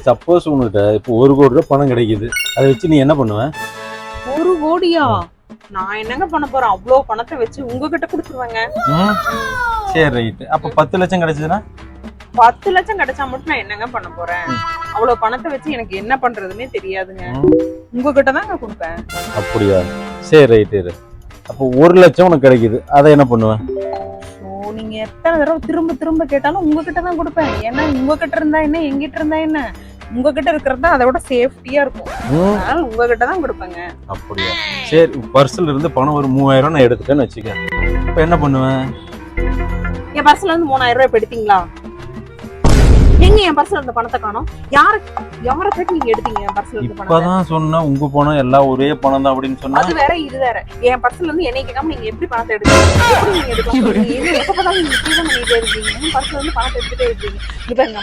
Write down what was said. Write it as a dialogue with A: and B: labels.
A: Suppose உன்கிட்ட இப்போ 1 கோடி ரூபாய் பணம் கிடைக்குது, அதை வச்சு நீ என்ன பண்ணுவ?
B: 1 கோடியா? நான் என்னங்க பண்ண போறேன்? அவ்வளவு பணத்தை வச்சு உங்ககிட்ட கொடுத்துருவேங்க.
A: சரி ரைட்டு. அப்ப 10 லட்சம் கிடைச்சதுன்னா?
B: 10 லட்சம் கிடைச்சா மட்டும் நான் என்னங்க பண்ண போறேன்? அவ்வளவு பணத்தை வச்சு எனக்கு என்ன பண்றதுன்னே தெரியாதுங்க. உங்ககிட்ட தாங்க கொடுப்பேன்.
A: அப்படியா? சரி ரைட்டு. அப்போ 1 லட்சம் உனக்கு கிடைக்குது, அதை என்ன பண்ணுவேன்?
B: நீங்க எத்தனை தடவை திரும்ப திரும்ப கேட்டாலும் உங்ககிட்ட தான் கொடுப்பேன். ஏன்னா உங்ககிட்ட இருந்தா என்ன, எங்கிட்ட இருந்தா என்ன, உங்ககிட்ட இருக்கிறது தான் அதை விட சேஃப்டியா இருக்கும். அதனால உங்ககிட்ட தான் கொடுப்பேங்க.
A: அப்படியா? சரி, பர்ஸ்ல இருந்து பணம் ஒரு 3000 நான் எடுத்துட்டேன்னு வச்சுக்க, இப்ப என்ன பண்ணுவேன்?
B: என் பர்ஸ்ல இருந்து 3000 ரூபாய் எடுத்தீங்களா? எங்க என் பர்ஸ்ல இருந்த பணத்தை காணோம்? யார கேட்டு நீங்க எடுத்தீங்க என் பர்ஸ்ல இருந்து பணத்தை?
A: இப்பதான் சொன்னா உங்க பணம் எல்லாம் ஒரே பணம் தான் அப்படின்னு சொன்னா.
B: அது வேற இது வேற. என் பர்ஸ்ல இருந்து என்னை கேட்காம நீங்க எப்படி பணத்தை எடுத்தீங்க? எப்படி நீங்க எடுத்தீங்க? எப்ப பார்த்தாலும் நீங்க இப்படி தான் பண்ணிட்டே இருக்கீங்க. பர்ஸ்ல இருந்து பணத்தை எடுத்துட்டே இருக்கீங்க. இங்க பாருங்க,